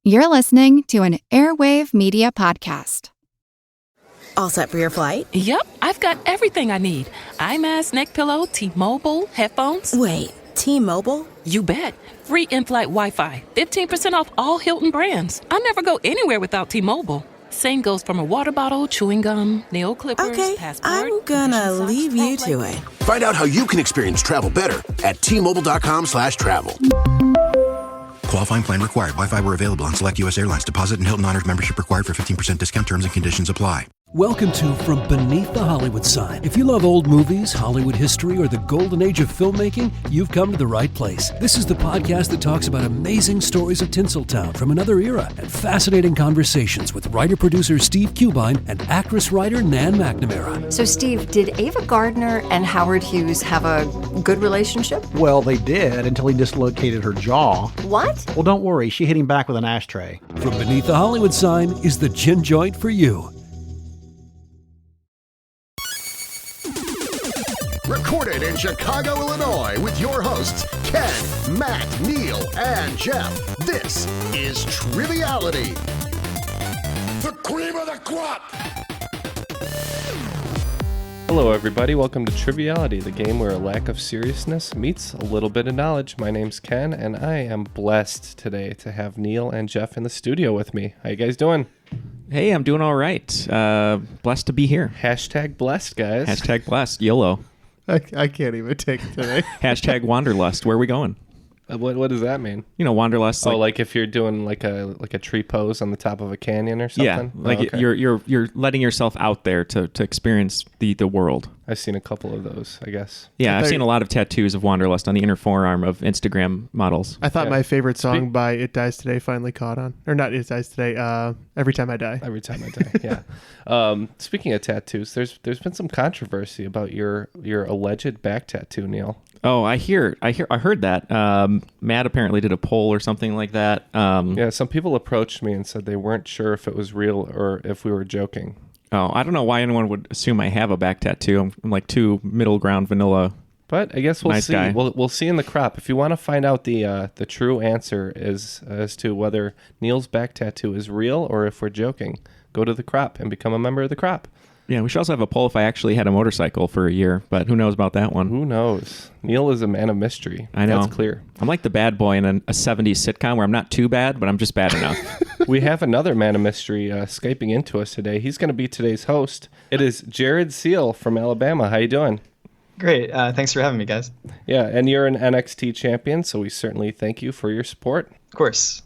You're listening to an Airwave Media Podcast. All set for your flight? Yep, I've got everything I need. Eye mask, neck pillow, T-Mobile, headphones. Wait, T-Mobile? You bet. Free in-flight Wi-Fi. 15% off all Hilton brands. I never go anywhere without T-Mobile. Same goes for my water bottle, chewing gum, nail clippers, okay, passport. I'm gonna leave you to it. Find out how you can experience travel better at T-Mobile.com/travel. Qualifying plan required. Wi-Fi were available on select U.S. airlines. Deposit and Hilton Honors membership required for 15% discount. Terms and conditions apply. Welcome to From Beneath the Hollywood Sign. If you love old movies, Hollywood history, or the golden age of filmmaking, you've come to the right place. This is the podcast that talks about amazing stories of Tinseltown from another era and fascinating conversations with writer-producer Steve Cubine and actress-writer Nan McNamara. So, Steve, did Ava Gardner and Howard Hughes have a good relationship? Well, they did until he dislocated her jaw. What? Well, don't worry. She hit him back with an ashtray. From Beneath the Hollywood Sign is the gin joint for you. Recorded in Chicago, Illinois, with your hosts, Ken, Matt, Neil, and Jeff. This is Triviality. The cream of the crop! Hello everybody, welcome to Triviality, the game where a lack of seriousness meets a little bit of knowledge. My name's Ken, and I am blessed today to have Neil and Jeff in the studio with me. How you guys doing? Hey, I'm doing all right. Blessed to be here. Hashtag blessed, guys. Hashtag blessed. YOLO. I can't even take it today. Hashtag wanderlust. Where are we going? What does that mean? You know, wanderlust. Like if you're doing like a tree pose on the top of a canyon or something? Yeah, like you're letting yourself out there to experience the world. I've seen a couple of those, I guess. Yeah, I've seen a lot of tattoos of wanderlust on the inner forearm of Instagram models. I thought my favorite song by It Dies Today finally caught on. Or not It Dies Today, Every Time I Die. Every Time I Die, yeah. Speaking of tattoos, there's been some controversy about your alleged back tattoo, Neil. Oh, I heard that. Matt apparently did a poll or something like that. Yeah, some people approached me and said they weren't sure if it was real or if we were joking. Oh, I don't know why anyone would assume I have a back tattoo. I'm like too middle ground vanilla. But I guess we'll see. Guy. We'll see in the crop. If you want to find out the true answer as to whether Neil's back tattoo is real or if we're joking, go to the crop and become a member of the crop. Yeah, we should also have a poll if I actually had a motorcycle for a year, but who knows about that one? Who knows? Neil is a man of mystery. I know. That's clear. I'm like the bad boy in a 70s sitcom where I'm not too bad, but I'm just bad enough. We have another man of mystery Skyping into us today. He's going to be today's host. It is Jared Seal from Alabama. How you doing? Great. Thanks for having me, guys. Yeah, and you're an NXT champion, so we certainly thank you for your support. Of course.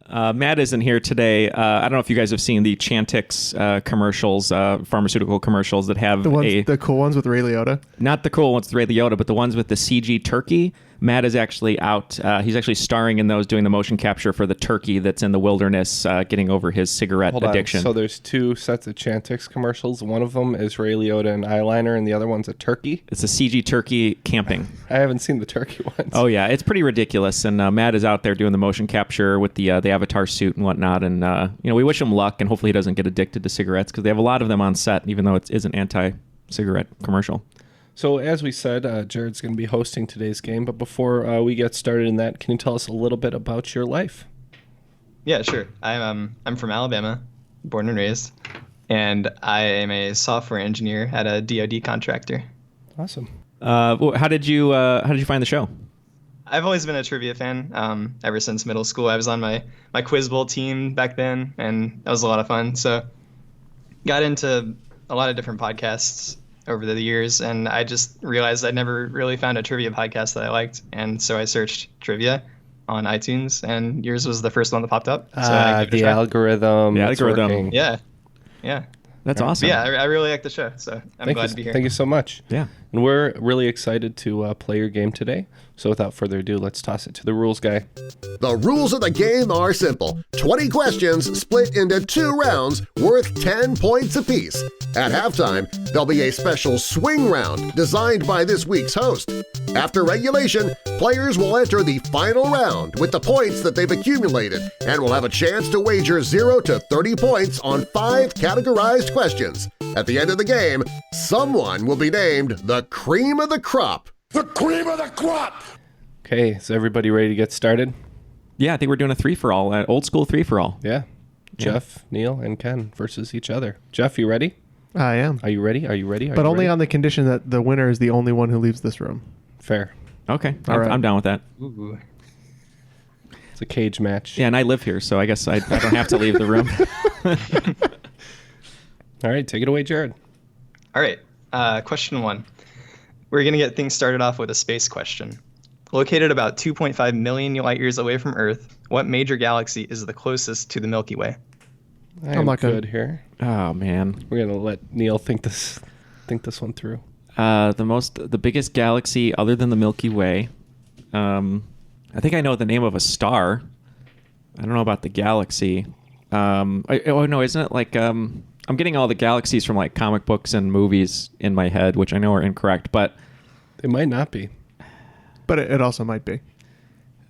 Matt isn't here today. I don't know if you guys have seen the Chantix commercials, pharmaceutical commercials that have the cool ones with Ray Liotta. Not the cool ones with Ray Liotta, but the ones with the CG turkey. Matt is actually out. He's actually starring in those, doing the motion capture for the turkey that's in the wilderness, getting over his cigarette addiction. So there's two sets of Chantix commercials. One of them is Ray Liotta and eyeliner, and the other one's a turkey. It's a CG turkey camping. I haven't seen the turkey ones. Oh yeah, it's pretty ridiculous. And Matt is out there doing the motion capture with the avatar suit and whatnot. And we wish him luck, and hopefully he doesn't get addicted to cigarettes because they have a lot of them on set, even though it is an anti-cigarette commercial. So as we said, Jared's going to be hosting today's game. But before we get started in that, can you tell us a little bit about your life? Yeah, sure. I'm from Alabama, born and raised, and I am a software engineer at a DoD contractor. Awesome. How did you find the show? I've always been a trivia fan. Ever since middle school, I was on my Quiz Bowl team back then, and that was a lot of fun. So got into a lot of different podcasts over the years, and I just realized I'd never really found a trivia podcast that I liked, and so I searched trivia on iTunes, and yours was the first one that popped up. So the algorithm. Working. Yeah. That's awesome. But yeah, I really like the show, so I'm glad to be here. Thank you so much. Yeah. And we're really excited to play your game today. So without further ado, let's toss it to the rules guy. The rules of the game are simple. 20 questions split into 2 rounds worth 10 points apiece. At halftime, there'll be a special swing round designed by this week's host. After regulation, players will enter the final round with the points that they've accumulated and will have a chance to wager 0 to 30 points on 5 categorized questions. At the end of the game, someone will be named the cream of the crop. The cream of the crop! Okay, is everybody ready to get started? Yeah, I think we're doing a 3-for-all, old school 3-for-all. Yeah. Jeff, Neil, and Ken versus each other. Jeff, you ready? I am. Are you ready? Are you ready? But only on the condition that the winner is the only one who leaves this room. Fair. Okay, All right. I'm down with that. Ooh. It's a cage match. Yeah, and I live here, so I guess I don't have to leave the room. All right, take it away, Jared. All right. Question 1. We're going to get things started off with a space question. Located about 2.5 million light years away from Earth, what major galaxy is the closest to the Milky Way? I'm not good here. Oh man, we're gonna let Neil think this one through. The biggest galaxy other than the Milky Way. I think I know the name of a star. I don't know about the galaxy. Isn't it like I'm getting all the galaxies from like comic books and movies in my head, which I know are incorrect, but it might not be. But it also might be.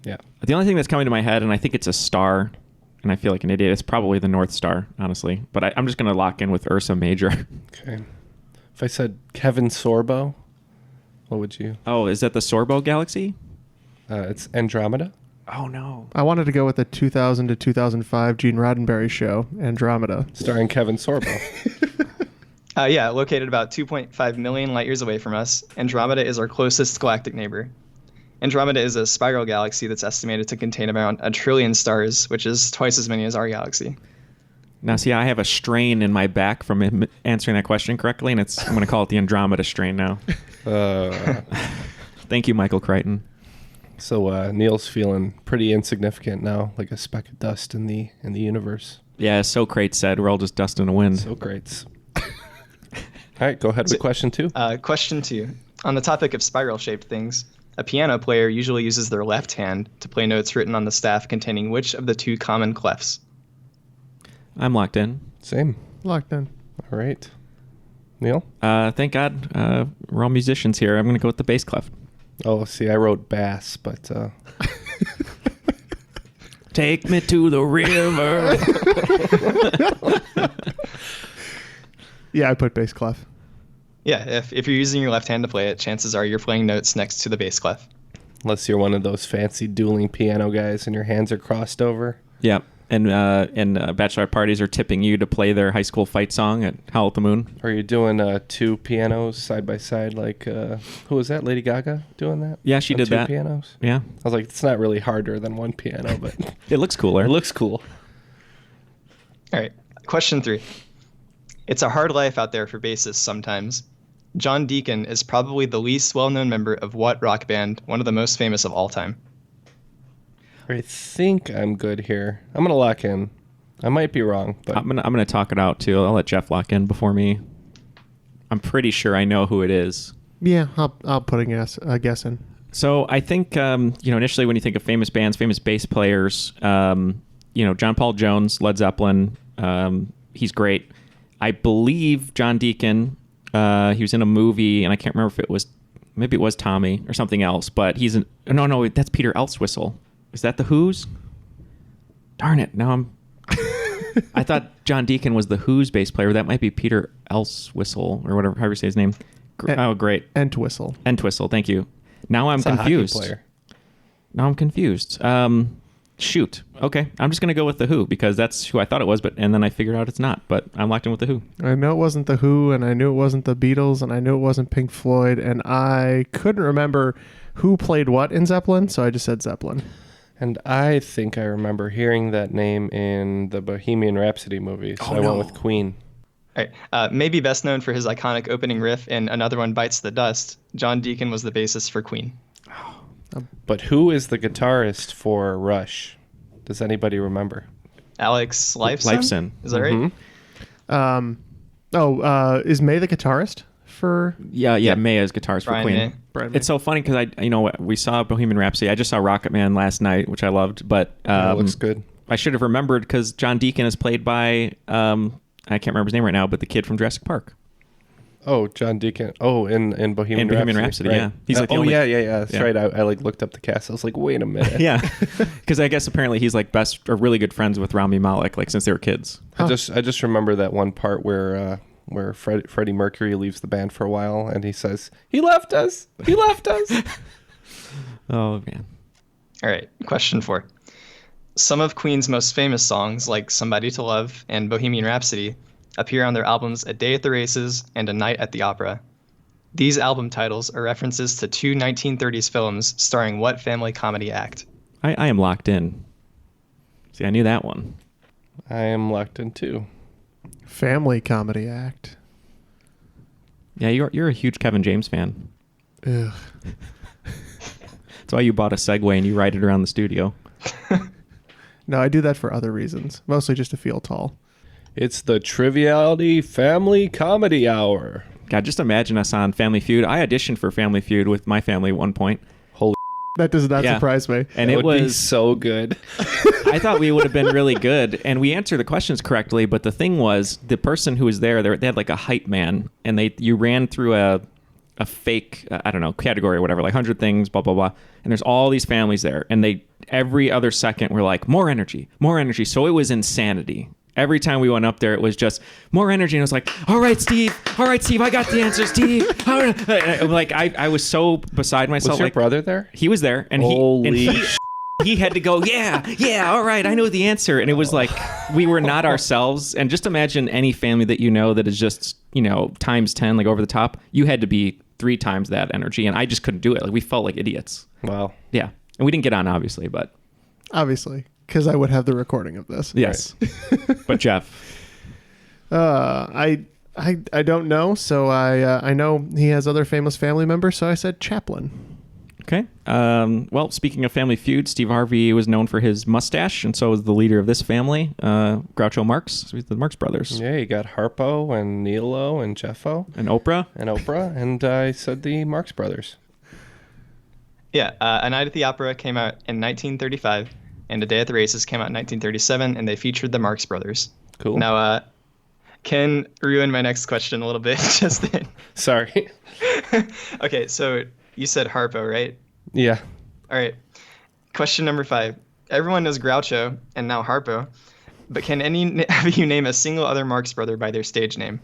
Yeah. The only thing that's coming to my head, and I think it's a star, and I feel like an idiot, it's probably the North Star, honestly. But I'm just going to lock in with Ursa Major. Okay. If I said Kevin Sorbo, what would you? Oh, is that the Sorbo galaxy? It's Andromeda. Oh, no. I wanted to go with the 2000 to 2005 Gene Roddenberry show, Andromeda. Starring Kevin Sorbo. Yeah, located about 2.5 million light years away from us, Andromeda is our closest galactic neighbor. Andromeda is a spiral galaxy that's estimated to contain around 1 trillion stars, which is twice as many as our galaxy. Now, see, I have a strain in my back from answering that question correctly, and I'm going to call it the Andromeda strain now. Thank you, Michael Crichton. So Neil's feeling pretty insignificant now, like a speck of dust in the universe. Yeah, as Socrates said, we're all just dust in the wind. Socrates. All right, go ahead with question 2. Question 2. On the topic of spiral-shaped things, a piano player usually uses their left hand to play notes written on the staff containing which of the 2 common clefs? I'm locked in. Same. Locked in. All right. Neil? Thank God we're all musicians here. I'm going to go with the bass clef. Oh, see, I wrote bass, but... Take me to the river. Yeah, I put bass clef. Yeah, if you're using your left hand to play it, chances are you're playing notes next to the bass clef. Unless you're one of those fancy dueling piano guys and your hands are crossed over. Yeah, and bachelor parties are tipping you to play their high school fight song at Howl at the Moon. Or you're doing 2 pianos side by side, like, who was that? Lady Gaga doing that? Yeah, she did 2 that. pianos? Yeah. I was like, it's not really harder than 1 piano, but... It looks cooler. It looks cool. All right, question 3. It's a hard life out there for bassists sometimes. John Deacon is probably the least well-known member of what rock band, one of the most famous of all time? I think I'm good here. I'm going to lock in. I might be wrong, but... I'm gonna talk it out, too. I'll let Jeff lock in before me. I'm pretty sure I know who it is. Yeah, I'll put a guess in. So I think, initially when you think of famous bands, famous bass players, John Paul Jones, Led Zeppelin, he's great. I believe John Deacon, he was in a movie, and I can't remember if maybe it was Tommy or something else, but no, that's Peter Elswissel. Is that the Who's? Darn it, now I thought John Deacon was the Who's bass player. That might be Peter Elswissel, or whatever, however you say his name. Oh, great. Entwistle. Entwistle, thank you. Now I'm confused. Now I'm confused. Shoot. Okay. I'm just going to go with The Who because that's who I thought it was, and then I figured out it's not. But I'm locked in with The Who. I know it wasn't The Who, and I knew it wasn't the Beatles, and I knew it wasn't Pink Floyd, and I couldn't remember who played what in Zeppelin, so I just said Zeppelin. And I think I remember hearing that name in the Bohemian Rhapsody movie, so I went with Queen. All right. Maybe best known for his iconic opening riff in Another One Bites the Dust, John Deacon was the bassist for Queen. But who is the guitarist for Rush? Does anybody remember? Alex Lifeson? Is that right? Is May the guitarist for... Yeah, May is guitarist Brian for Queen. May. Brian May. It's so funny because we saw Bohemian Rhapsody. I just saw Rocket Man last night, which I loved, but... it looks good. I should have remembered because John Deacon is played by... I can't remember his name right now, but the kid from Jurassic Park. Oh, John Deacon. Oh, in Bohemian Rhapsody, right? yeah. He's like yeah. That's right. I looked up the cast. I was like, wait a minute. Yeah, because I guess apparently he's like best or really good friends with Rami Malek, like since they were kids. I just remember that one part where Freddie Mercury leaves the band for a while, and he says, "He left us. He left us." Oh man. All right. Question 4. Some of Queen's most famous songs, like Somebody to Love and Bohemian Rhapsody, appear on their albums A Day at the Races and A Night at the Opera. These album titles are references to two 1930s films starring what family comedy act? I am locked in. See, I knew that one. I am locked in too. Family comedy act. Yeah, you're a huge Kevin James fan. Ugh. That's why you bought a Segway and you ride it around the studio. No, I do that for other reasons. Mostly just to feel tall. It's the Triviality Family Comedy Hour. God, just imagine us on Family Feud. I auditioned for Family Feud with my family at one point. Holy That does not surprise me. And that it would be was so good. I thought we would have been really good, and we answered the questions correctly. But the thing was, the person who was there, they had like a hype man, and you ran through a fake, I don't know, category or whatever, like 100 things, blah blah blah. And there's all these families there, and they every other second were like, more energy, more energy. So it was insanity. Every time we went up there, it was just more energy. And it was like, all right, Steve, I got the answer, Steve. Like, I was so beside myself. Was your like, brother there? He was there. And he had to go, yeah, all right, I know the answer. And it was like, we were not ourselves. And just imagine any family that you know that is just, times 10, like over the top. You had to be 3 times that energy. And I just couldn't do it. Like, we felt like idiots. Wow. Yeah. And we didn't get on, obviously, but. Obviously. Because I would have the recording of this. Yes. Right. But Jeff. I don't know. So I know he has other famous family members. So I said Chaplin. Okay. Well, speaking of Family Feud, Steve Harvey was known for his mustache, and so was the leader of this family, Groucho Marx. So he's the Marx Brothers. Yeah, you got Harpo and Nilo and Jeffo. And Oprah. And I said the Marx Brothers. Yeah, A Night at the Opera came out in 1935, and A Day at the Races came out in 1937, and they featured the Marx Brothers. Cool. Now, Ken ruined my next question a little bit just then. Sorry. Okay, so you said Harpo, right? Yeah. All right. Question number 5. Everyone knows Groucho and now Harpo, but can any of you name a single other Marx brother by their stage name?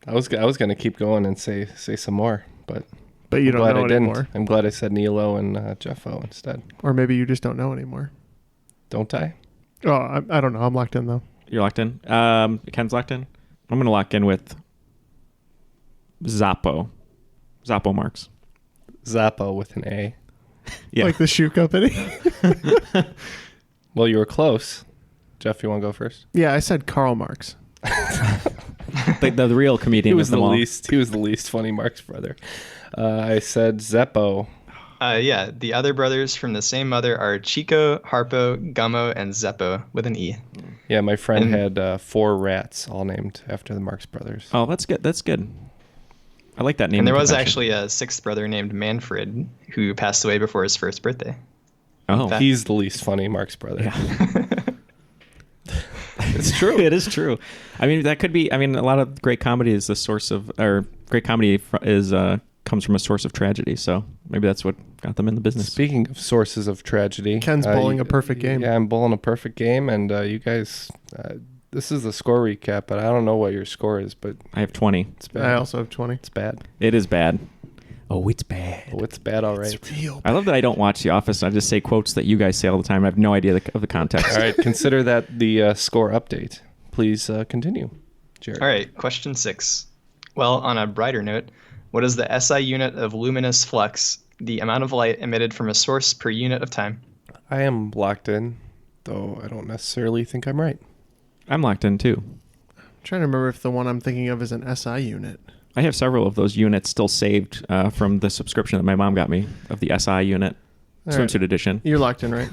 I was going to keep going and say some more, but you don't know anymore. I'm glad I said Nilo and Jeffo instead. Or maybe you just don't know anymore. Don't I? Oh, I don't know. I'm locked in though. You're locked in. Ken's locked in. I'm going to lock in with Zappo Marx. Zappo with an A. Yeah. Like the shoe company. Well, you were close. Jeff, you want to go first? Yeah, I said Karl Marx. the real comedian. He was the least funny Marx brother. I said Zeppo. Yeah, the other brothers from the same mother are Chico, Harpo, Gummo, and Zeppo with an E. Yeah, my friend had 4 rats all named after the Marx Brothers. Oh, that's good. That's good. I like that name. And there was actually a 6th brother named Manfred who passed away before his 1st birthday. Oh, he's the least funny Marx brother. Yeah. It's true. It is true. I mean, that could be. I mean, a lot of great comedy is the source of, or great comedy is comes from a source of tragedy. So maybe that's what got them in the business. Speaking of sources of tragedy, Ken's bowling a perfect game. Yeah, I'm bowling a perfect game, and you guys. This is the score recap, but I don't know what your score is, but I have 20. It's bad. I also have 20. It's bad. It is bad. Oh, it's bad. Oh, it's bad, all right. It's real bad. I love that I don't watch The Office. I just say quotes that you guys say all the time. I have no idea of the context. All right, consider that the score update. Please continue, Jared. All right, question 6. Well, on a brighter note, what is the SI unit of luminous flux, the amount of light emitted from a source per unit of time? I am locked in, though I don't necessarily think I'm right. I'm locked in, too. I'm trying to remember if the one I'm thinking of is an SI unit. I have several of those units still saved from the subscription that my mom got me of the SI unit, swimsuit edition. You're locked in, right?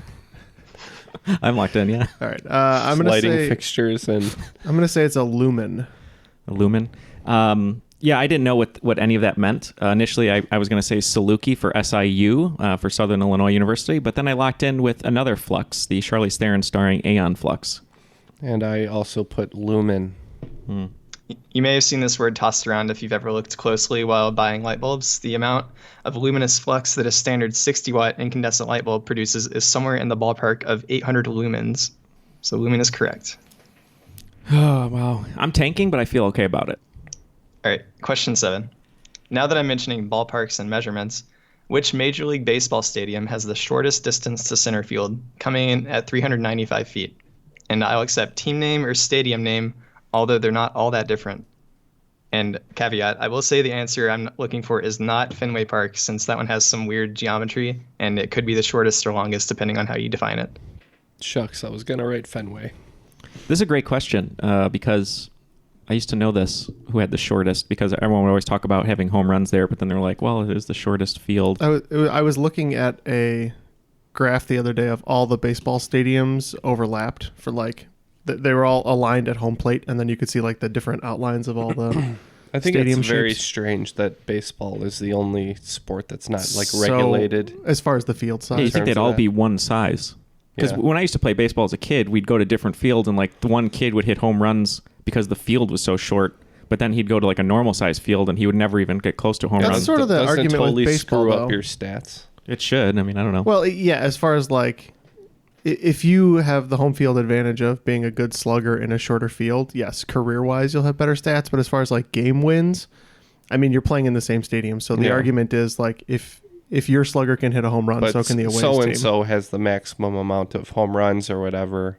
I'm locked in, yeah. All right. I'm going to say... lighting fixtures and... I'm going to say it's a lumen. A lumen? Yeah, I didn't know what any of that meant. Initially, I was going to say Saluki for SIU, for Southern Illinois University, but then I locked in with another flux, the Charlize Theron starring Aeon flux. And I also put lumen. You may have seen this word tossed around if you've ever looked closely while buying light bulbs. The amount of luminous flux that a standard 60-watt incandescent light bulb produces is somewhere in the ballpark of 800 lumens. So lumen is correct. Oh, wow. I'm tanking, but I feel okay about it. All right, question 7. Now that I'm mentioning ballparks and measurements, Which Major League Baseball stadium has the shortest distance to center field, coming in at 395 feet? And I'll accept team name or stadium name, although they're not all that different. And caveat, I will say the answer I'm looking for is not Fenway Park, since that one has some weird geometry, and it could be the shortest or longest depending on how you define it. Shucks, I was going to write Fenway. This is a great question because I used to know this, who had the shortest, because everyone would always talk about having home runs there, but then they're like, well, it is the shortest field. I was looking at a graph the other day of all the baseball stadiums overlapped for like, they were all aligned at home plate, and then you could see like the different outlines of all the I think stadium it's very shapes. strange that baseball is the only sport that's not like regulated. So, as far as the field size. Yeah, you think they'd all be one size. Because when I used to play baseball as a kid, we'd go to different fields, and like the one kid would hit home runs because the field was so short, but then he'd go to like a normal size field, and he would never even get close to home runs. That's sort of the argument totally with baseball, screw though. up your stats. It should. I mean, I don't know. Well, yeah, as far as like, if you have the home field advantage of being a good slugger in a shorter field, yes, career-wise you'll have better stats. But as far as like game wins, I mean, you're playing in the same stadium, so the argument is like if your slugger can hit a home run, But so can the away so team. and so has the maximum amount of home runs or whatever.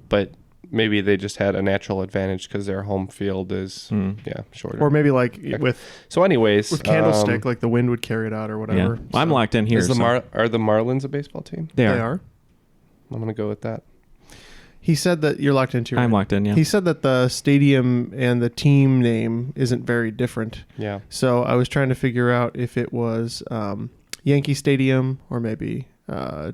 But maybe they just had a natural advantage because their home field is shorter. Or maybe like with Candlestick, like the wind would carry it out or whatever. Yeah. Well, I'm locked in here. Are the Marlins a baseball team? They are. I'm going to go with that. He said that you're locked into. I'm locked in, yeah. He said that the stadium and the team name isn't very different. Yeah. So I was trying to figure out if it was Yankee Stadium or maybe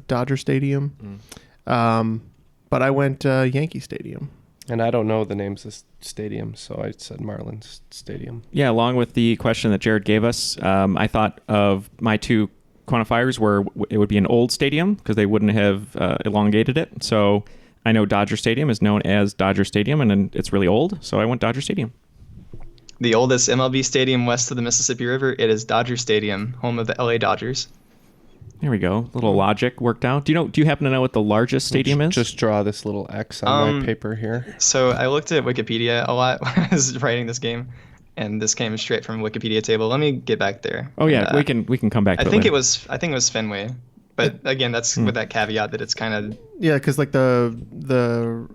Dodger Stadium. But I went Yankee Stadium. And I don't know the names of stadiums, so I said Marlins Stadium. Yeah, along with the question that Jared gave us, I thought of my two quantifiers where it would be an old stadium because they wouldn't have elongated it. So I know Dodger Stadium is known as Dodger Stadium, and it's really old, so I went Dodger Stadium. The oldest MLB stadium west of the Mississippi River, it is Dodger Stadium, home of the LA Dodgers. There we go. Little logic worked out. Do you happen to know what the largest stadium is? Just draw this little X on my paper here. So I looked at Wikipedia a lot when I was writing this game, and this came straight from a Wikipedia table. Let me get back there. Oh yeah, we can come back to I it think later. I think it was Fenway. But again, that's with that caveat that it's kind of because like the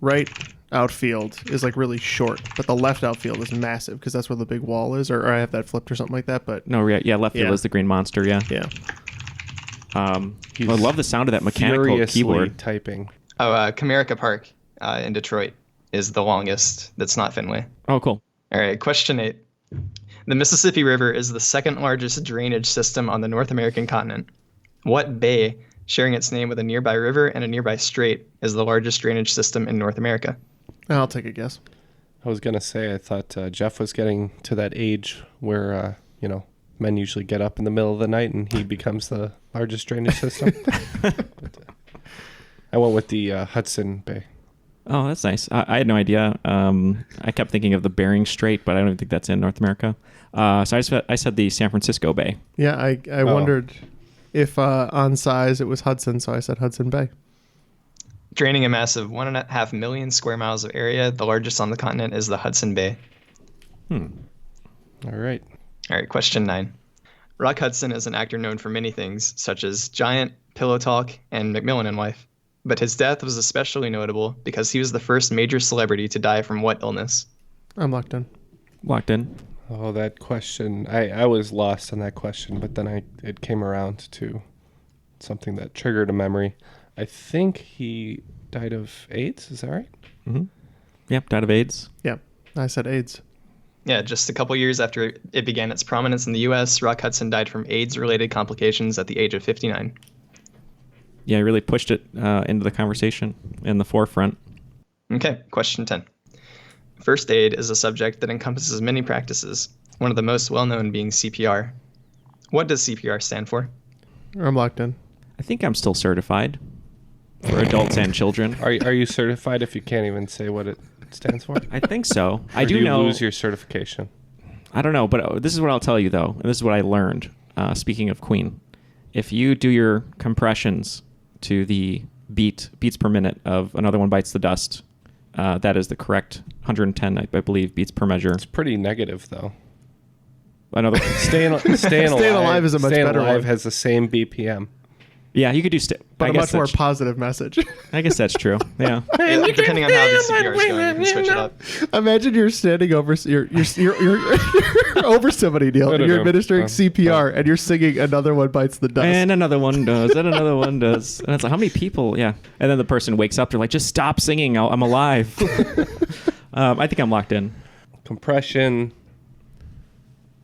right outfield is like really short, but the left outfield is massive because that's where the big wall is. Or I have that flipped or something like that. But no, left field is the green monster. Yeah. I love the sound of that mechanical keyboard typing. Comerica Park in Detroit is the longest. That's not Fenway. Oh, cool. All right, question 8. The Mississippi River is the second largest drainage system on the North American continent. What bay, sharing its name with a nearby river and a nearby strait, is the largest drainage system in North America? I'll take a guess. I was going to say, I thought Jeff was getting to that age where, men usually get up in the middle of the night and he becomes the largest drainage system. I went with the Hudson Bay. Oh, that's nice. I had no idea. I kept thinking of the Bering Strait, but I don't think that's in North America. So I said the San Francisco Bay. Yeah, I wondered if on size it was Hudson, so I said Hudson Bay. Draining a massive 1.5 million square miles of area, the largest on the continent is the Hudson Bay. All right. All right, question 9. Rock Hudson is an actor known for many things, such as Giant, Pillow Talk, and McMillan and Wife. But his death was especially notable because he was the first major celebrity to die from what illness? I'm locked in. Locked in. Oh, that question. I was lost on that question, but then it came around to something that triggered a memory. I think he died of AIDS. Is that right? Mm-hmm. Yep, died of AIDS. Yep, I said AIDS. Yeah, just a couple years after it began its prominence in the U.S., Rock Hudson died from AIDS-related complications at the age of 59. Yeah, he really pushed it into the conversation in the forefront. Okay, question 10. First aid is a subject that encompasses many practices, one of the most well-known being CPR. What does CPR stand for? I'm locked in. I think I'm still certified for adults and children. Are you certified if you can't even say what it stands for? I think so. I do know. Lose your certification? I don't know, but this is what I'll tell you though, and this is what I learned. Speaking of Queen, if you do your compressions to the beats per minute of Another One Bites the Dust, that is the correct 110, I believe, beats per measure. It's pretty negative though. another. Staying alive is a much better one. Has the same BPM. Yeah, you could do. But a much more positive message. I guess that's true. Yeah. Depending on how the CPR is going, you can switch it up. Imagine you're standing over you're over somebody, Neil, and you're administering CPR, and you're singing "Another One Bites the Dust," and another one does, and another one does, and it's like, how many people? Yeah, and then the person wakes up. They're like, just stop singing. I'm alive. I think I'm locked in. Compression,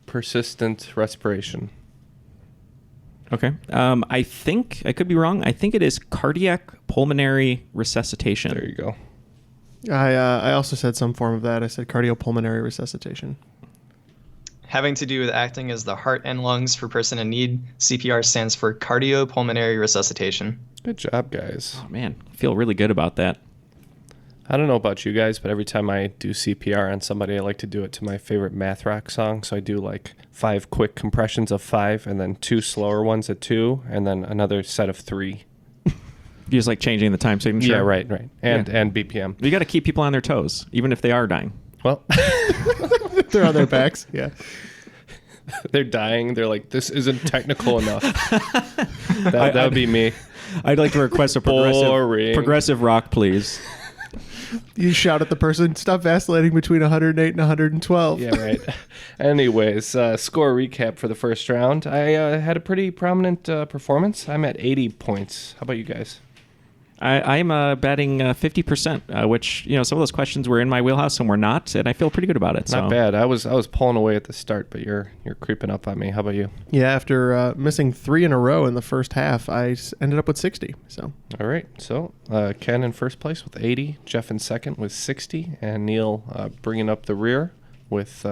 persistent respiration. Okay. I think, I could be wrong. I think it is cardiac pulmonary resuscitation. There you go. I also said some form of that. I said cardiopulmonary resuscitation. Having to do with acting as the heart and lungs for person in need, CPR stands for cardiopulmonary resuscitation. Good job, guys. Oh, man. I feel really good about that. I don't know about you guys, but every time I do CPR on somebody, I like to do it to my favorite math rock song. So I do like 5 quick compressions of 5 and then 2 slower ones at 2 and then another set of 3. You just like changing the time signature? Yeah, right. And BPM. You got to keep people on their toes, even if they are dying. Well, they're on their backs. Yeah. They're dying. They're like, this isn't technical enough. That would be me. I'd like to request a progressive rock, please. You shout at the person, stop vacillating between 108 and 112. Yeah, right. Anyways, score recap for the first round. I had a pretty prominent performance. I'm at 80 points. How about you guys? I'm batting 50%, which, some of those questions were in my wheelhouse, some were not, and I feel pretty good about it. Not bad. I was pulling away at the start, but you're creeping up on me. How about you? Yeah, after missing 3 in a row in the first half, I ended up with 60. So. All right. So Ken in first place with 80, Jeff in second with 60, and Neil bringing up the rear with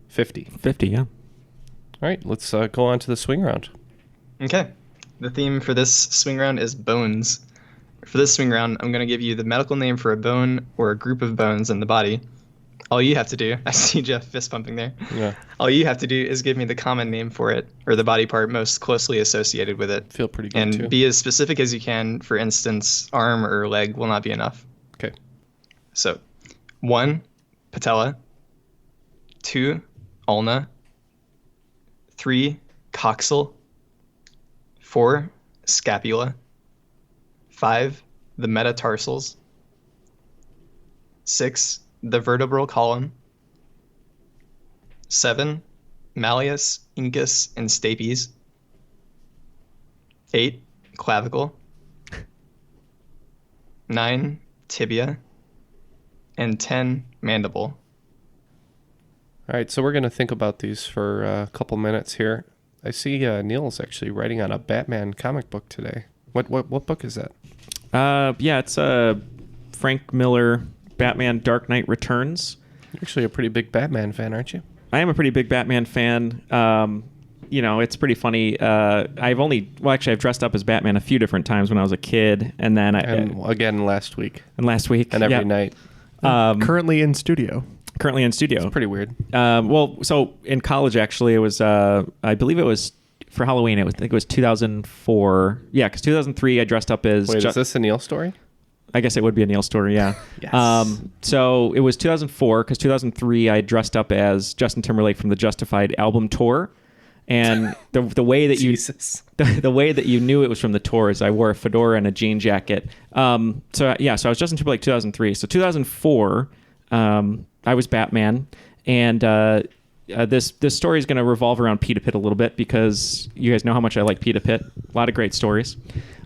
50. 50, yeah. All right. Let's go on to the swing round. Okay. The theme for this swing round is bones. For this swing round, I'm going to give you the medical name for a bone or a group of bones in the body. All you have to do, I see Jeff fist pumping there. Yeah. All you have to do is give me the common name for it, or the body part most closely associated with it. Feel pretty good, and too. be as specific as you can. For instance, arm or leg will not be enough. Okay. So, 1, patella. 2, ulna. 3, coxal. 4, scapula. 5, the metatarsals. 6, the vertebral column. 7, malleus, incus, and stapes. 8, clavicle. 9, tibia. And 10, mandible. All right, so we're going to think about these for a couple minutes here. I see Neil's actually writing on a Batman comic book today. What book is that? Yeah, it's Frank Miller, Batman Dark Knight Returns. You're actually a pretty big Batman fan, aren't you? I am a pretty big Batman fan. It's pretty funny. I've dressed up as Batman a few different times when I was a kid, and then again last week. And every night. Currently in studio. It's pretty weird. So in college, actually, it was, I believe it was for Halloween. I think it was 2004. Yeah, because 2003, I dressed up as... Wait, is this a Neil story? I guess it would be a Neil story, yeah. Yes. So it was 2004, because 2003, I dressed up as Justin Timberlake from the Justified album tour. And the way that the way that you knew it was from the tour is I wore a fedora and a jean jacket. So I was Justin Timberlake 2003. So 2004... I was Batman, and this story is going to revolve around Pita Pit a little bit because you guys know how much I like Pita Pit. A lot of great stories.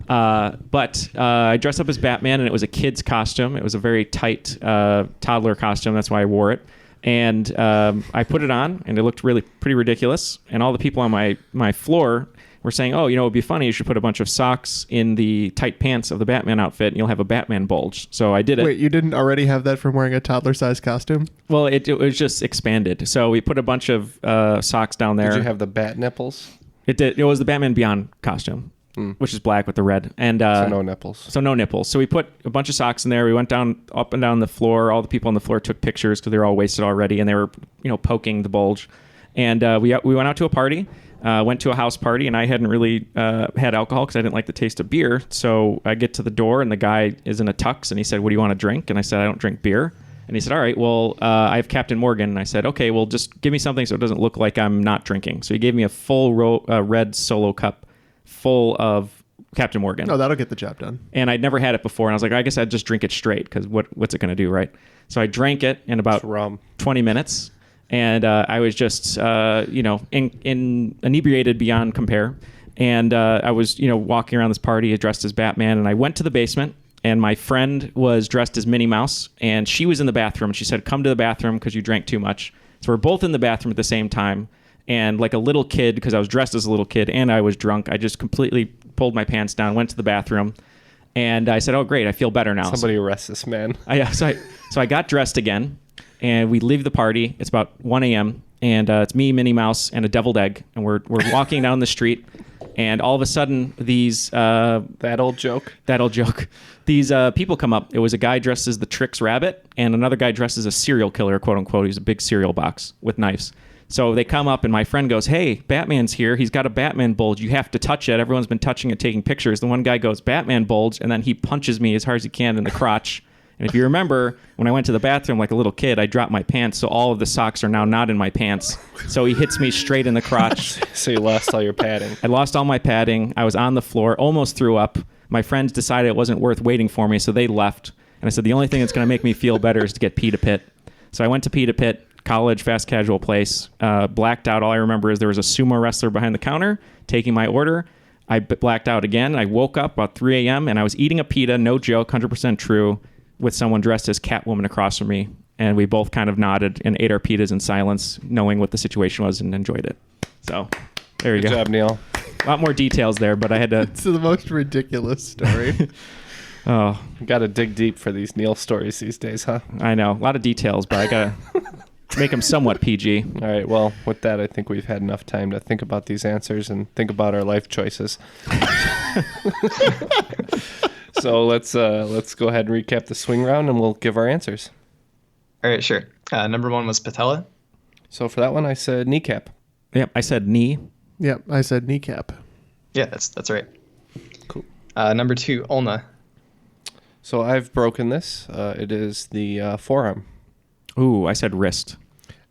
But I dressed up as Batman, and it was a kid's costume. It was a very tight toddler costume. That's why I wore it. And I put it on, and it looked pretty ridiculous. And all the people on my floor were saying, oh, it would be funny. You should put a bunch of socks in the tight pants of the Batman outfit, and you'll have a Batman bulge. So I did it. Wait, you didn't already have that from wearing a toddler-sized costume? Well, it was just expanded. So we put a bunch of socks down there. Did you have the bat nipples? It did. It was the Batman Beyond costume, which is black with the red. And so no nipples. So no nipples. So we put a bunch of socks in there. We went up and down the floor. All the people on the floor took pictures because they were all wasted already, and they were, poking the bulge. And we went out to a party. Went to a house party, and I hadn't really had alcohol because I didn't like the taste of beer. So I get to the door, and the guy is in a tux, and he said, what do you want to drink? And I said, I don't drink beer. And he said, all right, well, I have Captain Morgan. And I said, okay, well, just give me something so it doesn't look like I'm not drinking. So he gave me a full red Solo cup full of Captain Morgan. Oh, that'll get the job done. And I'd never had it before. And I was like, I guess I'd just drink it straight because what's it going to do, right? So I drank it in about 20 minutes. And I was just, inebriated beyond compare. And I was, walking around this party dressed as Batman. And I went to the basement. And my friend was dressed as Minnie Mouse, and she was in the bathroom. She said, come to the bathroom because you drank too much. So we're both in the bathroom at the same time. And like a little kid, because I was dressed as a little kid and I was drunk, I just completely pulled my pants down, went to the bathroom, and I said, oh, great, I feel better now. Somebody arrest this man. So I got dressed again, and we leave the party. It's about 1 a.m., and it's me, Minnie Mouse, and a deviled egg. And we're walking down the street. And all of a sudden, these... That old joke. These people come up. It was a guy dressed as the Trix Rabbit and another guy dressed as a serial killer, quote unquote. He's a big cereal box with knives. So they come up and my friend goes, hey, Batman's here. He's got a Batman bulge. You have to touch it. Everyone's been touching it, taking pictures. The one guy goes, Batman bulge. And then he punches me as hard as he can in the crotch. And if you remember, when I went to the bathroom like a little kid, I dropped my pants, so all of the socks are now not in my pants. So he hits me straight in the crotch. So you lost all your padding. I lost all my padding. I was on the floor, almost threw up. My friends decided it wasn't worth waiting for me, so they left. And I said, the only thing that's going to make me feel better is to get Pita Pit. So I went to Pita Pit, college, fast casual place, blacked out. All I remember is there was a sumo wrestler behind the counter taking my order. I blacked out again. I woke up about 3 a.m., and I was eating a pita, no joke, 100% true, with someone dressed as Catwoman across from me. And we both kind of nodded and ate our pitas in silence, knowing what the situation was, and enjoyed it. So there you go. Good job, Neil. A lot more details there, but I had to... It's the most ridiculous story. Oh. You got to dig deep for these Neil stories these days, huh? I know. A lot of details, but I got to make them somewhat PG. All right. Well, with that, I think we've had enough time to think about these answers and think about our life choices. So let's go ahead and recap the swing round, and we'll give our answers. All right, sure. Number 1 was patella. So for that one, I said kneecap. Yep, I said knee. Yep, I said kneecap. Yeah, that's right. Cool. Number 2, ulna. So I've broken this. It is the forearm. Ooh, I said wrist.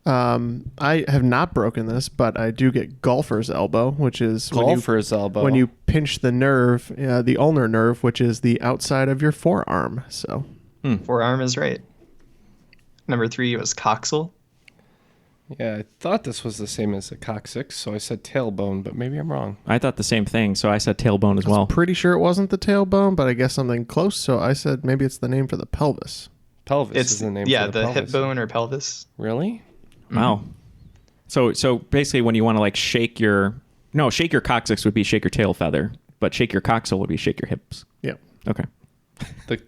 I have not broken this, but I do get golfer's elbow, which is elbow. When you pinch the nerve, the ulnar nerve, which is the outside of your forearm. So Forearm is right. Number 3 was coxal. Yeah, I thought this was the same as a coccyx, so I said tailbone, but maybe I'm wrong. I thought the same thing, so I said tailbone as well. I was pretty sure it wasn't the tailbone, but I guess something close, so I said maybe it's the name for the pelvis. Pelvis is the name for the pelvis. Yeah, the hip bone or pelvis. Really? Wow. So basically when you want to like shake your coccyx would be shake your tail feather, but shake your coxal would be shake your hips. Yep. Okay. The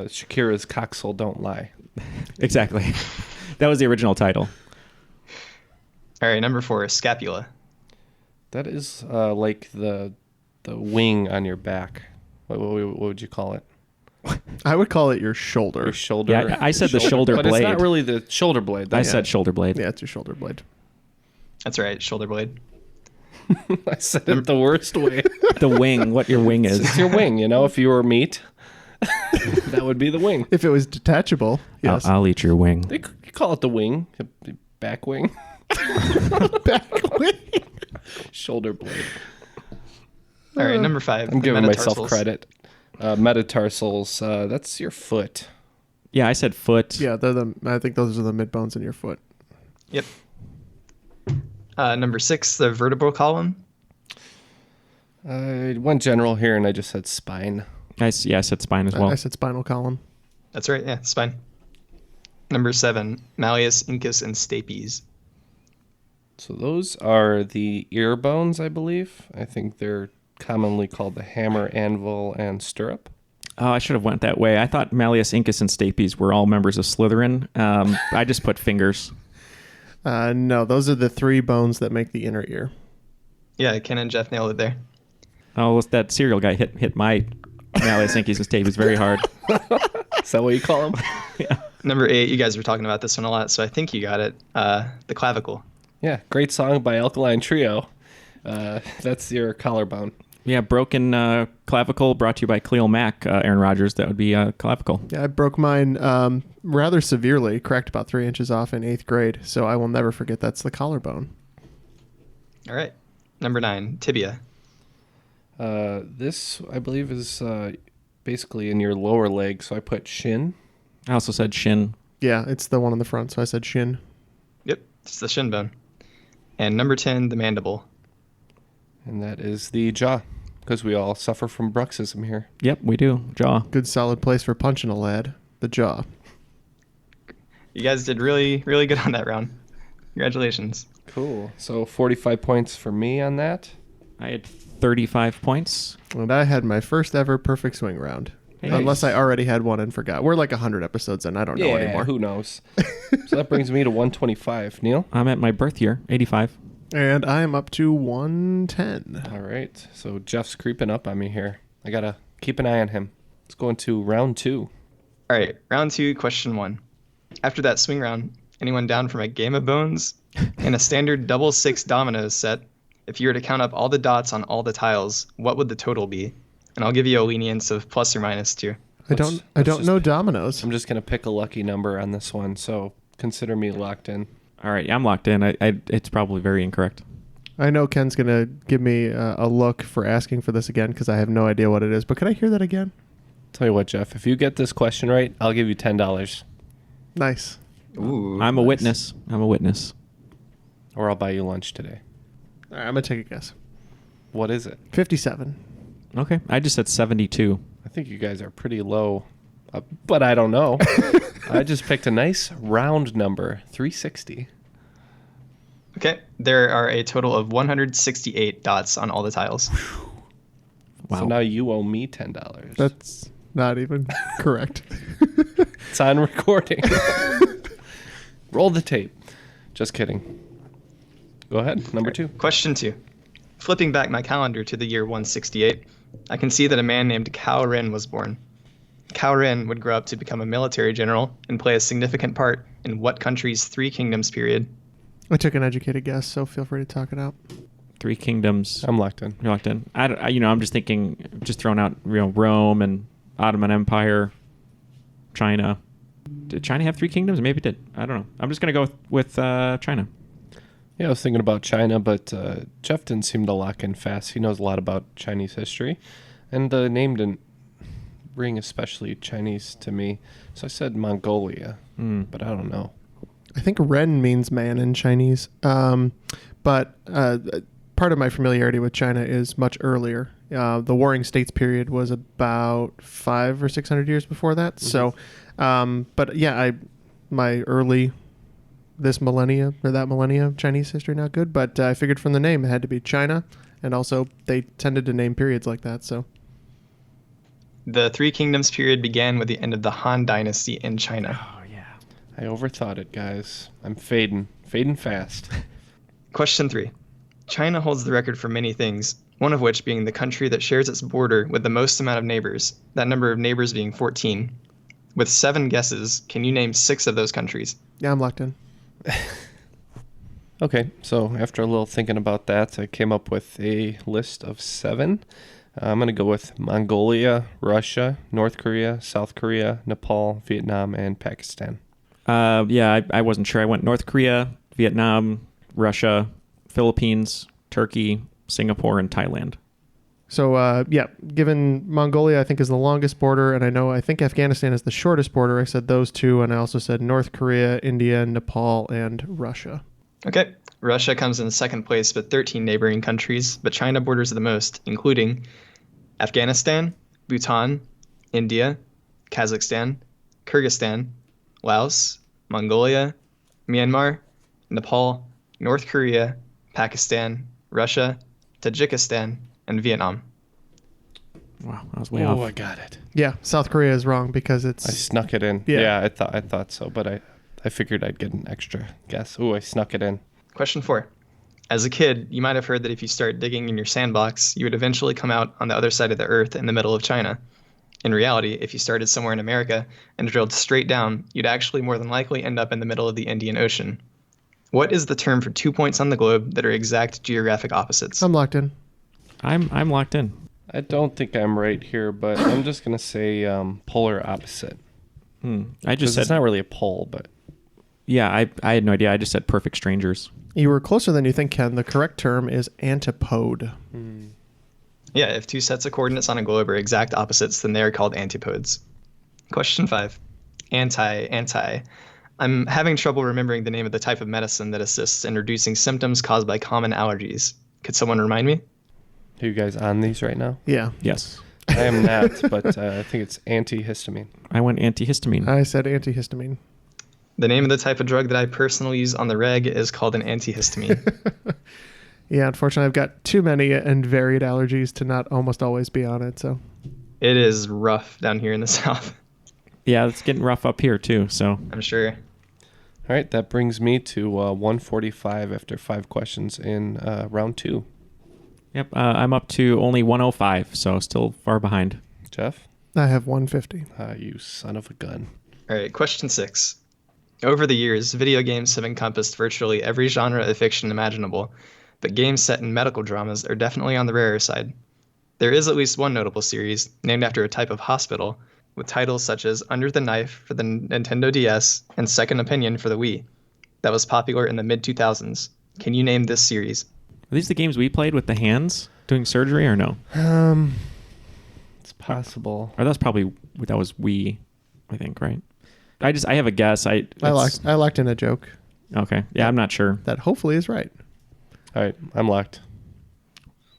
Shakira's Coxal Don't Lie. Exactly. That was the original title. All right, number 4, scapula. That is like the wing on your back. What would you call it? I would call it your shoulder. Your shoulder. Yeah, I said the shoulder but blade. But it's not really the shoulder blade. I said shoulder blade. Yeah, it's your shoulder blade. That's right, shoulder blade. I said it the worst way. The wing, what your wing is. It's your wing, if you were meat, that would be the wing. If it was detachable, yes. I'll eat your wing. They call it the wing, the back wing. Back wing. Shoulder blade. All right, number 5. I'm giving myself credit. Metatarsals, that's your foot. Yeah, I said foot. Yeah, I think those are the mid bones in your foot. Yep. Number 6, the vertebral column. I went general here, and I just said spine. I said spine as well. I said spinal column. That's right, yeah, spine. Number 7, malleus, incus, and stapes. So those are the ear bones, I believe. I think they're commonly called the hammer, anvil, and stirrup. Oh, I should have went that way. I thought malleus, incus, and stapes were all members of Slytherin. I just put fingers. No, those are the 3 bones that make the inner ear. Yeah, Ken and Jeff nailed it there. Oh, that cereal guy hit my malleus, incus, and stapes very hard. Is that what you call them? Yeah. Number 8, you guys were talking about this one a lot, so I think you got it. The clavicle. Yeah, great song by Alkaline Trio. That's your collarbone. Yeah, broken clavicle brought to you by Cleo Mack, Aaron Rodgers. That would be clavicle. Yeah, I broke mine rather severely, cracked about 3 inches off in 8th grade, so I will never forget that's the collarbone. All right. Number 9, tibia. This, I believe, is basically in your lower leg, so I put shin. I also said shin. Yeah, it's the one on the front, so I said shin. Yep, it's the shin bone. And number 10, the mandible. And that is the jaw, because we all suffer from bruxism here. Yep, we do. Jaw. Good solid place for punching a lad. The jaw. You guys did really, really good on that round. Congratulations. Cool. So 45 points for me on that. I had 35 points. And I had my first ever perfect swing round. Nice. Unless I already had one and forgot. We're like 100 episodes in. I don't know anymore. Who knows? So that brings me to 125. Neil? I'm at my birth year, 85. And I am up to 110. All right. So Jeff's creeping up on me here. I got to keep an eye on him. Let's go into round 2. All right. Round 2, question 1. After that swing round, anyone down from a game of bones? In a standard double 6 dominoes set, if you were to count up all the dots on all the tiles, what would the total be? And I'll give you a lenience of plus or minus 2. I don't know dominoes. I'm just going to pick a lucky number on this one, so consider me locked in. All right, I'm locked in. It's probably very incorrect. I know Ken's going to give me a look for asking for this again because I have no idea what it is. But can I hear that again? Tell you what, Jeff, if you get this question right, I'll give you $10. Nice. Ooh. I'm a witness. I'm a witness. Or I'll buy you lunch today. All right, I'm going to take a guess. What is it? 57. Okay, I just said 72. I think you guys are pretty low, but I don't know. I just picked a nice round number, 360. Okay, there are a total of 168 dots on all the tiles. Wow. So now you owe me $10. That's not even correct. It's on recording. Roll the tape. Just kidding. Go ahead, number 2. Question 2. Flipping back my calendar to the year 168, I can see that a man named Cao Ren was born. Cao Ren would grow up to become a military general and play a significant part in what country's Three Kingdoms period? I took an educated guess, so feel free to talk it out. Three Kingdoms. I'm locked in. You're locked in. I'm just thinking, just throwing out, Rome and Ottoman Empire, China. Did China have 3 kingdoms? Maybe it did. I don't know. I'm just going to go with China. Yeah, I was thinking about China, but Jeff didn't seem to lock in fast. He knows a lot about Chinese history, and the name didn't ring especially Chinese to me. So I said Mongolia, but I don't know. I think Ren means man in Chinese, but part of my familiarity with China is much earlier. The Warring States period was about 500 or 600 years before that. Mm-hmm. So, but yeah, my early this millennia or that millennia Chinese history not good, but I figured from the name it had to be China, and also they tended to name periods like that. So the Three Kingdoms period began with the end of the Han Dynasty in China. Oh yeah, I overthought it, guys. I'm fading fast. Question 3. China holds the record for many things, one of which being the country that shares its border with the most amount of neighbors, that number of neighbors being 14. With 7 guesses, can you name 6 of those countries? Yeah, I'm locked in. Okay, so after a little thinking about that, I came up with a list of 7. I'm going to go with Mongolia, Russia, North Korea, South Korea, Nepal, Vietnam, and Pakistan. I wasn't sure. I went North Korea, Vietnam, Russia, Philippines, Turkey, Singapore, and Thailand. So, given Mongolia, I think, is the longest border, and I think Afghanistan is the shortest border. I said those 2, and I also said North Korea, India, Nepal, and Russia. Okay. Russia comes in second place with 13 neighboring countries, but China borders the most, including Afghanistan, Bhutan, India, Kazakhstan, Kyrgyzstan, Laos, Mongolia, Myanmar, Nepal, North Korea, Pakistan, Russia, Tajikistan, and Vietnam. Wow, I was way off. Oh, I got it. Yeah, South Korea is wrong because it's... I snuck it in. Yeah, I thought so, but I figured I'd get an extra guess. Oh, I snuck it in. Question 4. As a kid, you might have heard that if you start digging in your sandbox, you would eventually come out on the other side of the earth in the middle of China. In reality, if you started somewhere in America and drilled straight down, you'd actually more than likely end up in the middle of the Indian Ocean. What is the term for 2 points on the globe that are exact geographic opposites? I'm locked in. I'm locked in. I don't think I'm right here, but I'm just going to say polar opposite. I just said it's not really a pole, but... Yeah, I had no idea. I just said perfect strangers. You were closer than you think, Ken. The correct term is antipode. Yeah, if two sets of coordinates on a globe are exact opposites, then they are called antipodes. Question 5. Anti. I'm having trouble remembering the name of the type of medicine that assists in reducing symptoms caused by common allergies. Could someone remind me? Are you guys on these right now? Yeah. Yes. I am not, but I think it's antihistamine. I went antihistamine. I said antihistamine. The name of the type of drug that I personally use on the reg is called an antihistamine. Yeah, unfortunately, I've got too many and varied allergies to not almost always be on it. So It is rough down here in the South. Yeah, it's getting rough up here too. So I'm sure. All right, that brings me to 145 after 5 questions in round 2. Yep, I'm up to only 105, so still far behind. Jeff? I have 150. You son of a gun. All right, question 6. Over the years, video games have encompassed virtually every genre of fiction imaginable, but games set in medical dramas are definitely on the rarer side. There is at least one notable series, named after a type of hospital, with titles such as Under the Knife for the Nintendo DS and Second Opinion for the Wii, that was popular in the mid-2000s. Can you name this series? Are these the games we played with the hands doing surgery or no? It's possible. Or that was Wii, I think, right? I have a guess. I locked in a joke. Okay. Yeah, I'm not sure. That hopefully is right. All right, I'm locked.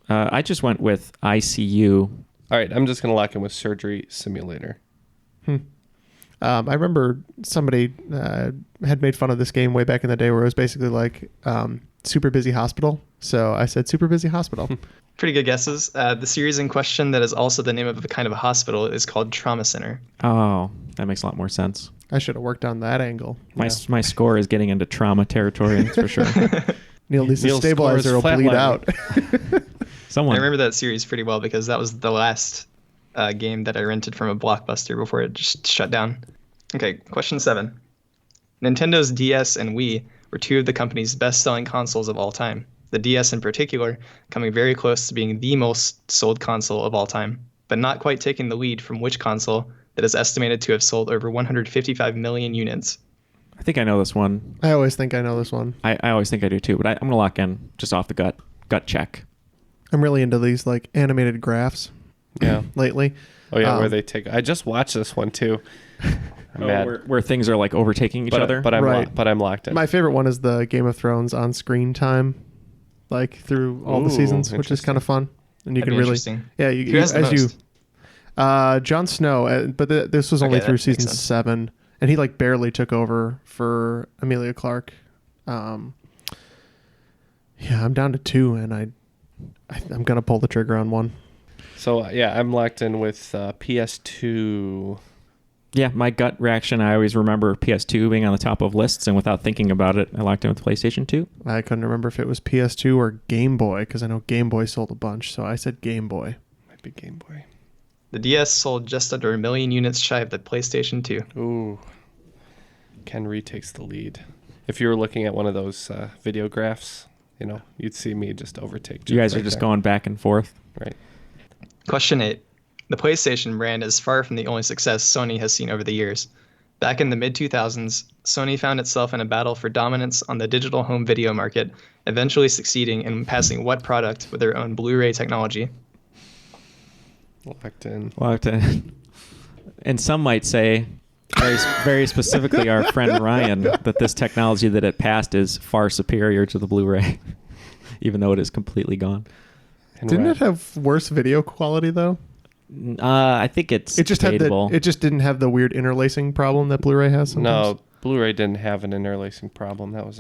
I just went with ICU. All right, I'm just going to lock in with Surgery Simulator. I remember somebody had made fun of this game way back in the day where it was basically like Super Busy Hospital. So I said Super Busy Hospital. Pretty good guesses. The series in question that is also the name of a kind of a hospital is called Trauma Center. Oh, that makes a lot more sense. I should have worked on that angle. My score is getting into trauma territory, that's for sure. Neil's stabilizer will bleed out. I remember that series pretty well because that was the last game that I rented from a Blockbuster before it just shut down. Okay, question 7. Nintendo's DS and Wii were two of the company's best-selling consoles of all time. The DS in particular coming very close to being the most sold console of all time, but not quite taking the lead from which console that is estimated to have sold over 155 million units. I think I know this one. I always think I know this one. I always think I do too, but I'm going to lock in just off the gut check. I'm really into these like animated graphs. Yeah. Lately. Oh yeah, where they take. I just watched this one too. I'm mad. Where things are like overtaking each other. But I'm locked in. My favorite one is the Game of Thrones on screen time, like through all the seasons, which is kind of fun. And you can really, yeah, Who has the most? Jon Snow, but this was only through season 7, and he like barely took over for Emilia Clarke. Yeah, I'm down to 2, and I'm gonna pull the trigger on 1. So yeah, I'm locked in with PS2. Yeah, my gut reaction, I always remember PS2 being on the top of lists, and without thinking about it, I locked in with PlayStation 2. I couldn't remember if it was PS2 or Game Boy, because I know Game Boy sold a bunch, so I said Game Boy. Might be Game Boy. The DS sold just under 1 million units shy of the PlayStation 2. Ooh. Ken retakes the lead. If you were looking at one of those video graphs, you'd see me just overtake. You guys are just going back and forth. Right. Question 8. The PlayStation brand is far from the only success Sony has seen over the years. Back in the mid-2000s, Sony found itself in a battle for dominance on the digital home video market, eventually succeeding in passing what product with their own Blu-ray technology? Locked in. And some might say, very specifically our friend Ryan, that this technology that it passed is far superior to the Blu-ray, even though it is completely gone. Didn't it have worse video quality though? I think it just debatable. It just didn't have the weird interlacing problem that Blu-ray has sometimes. No, Blu-ray didn't have an interlacing problem. That's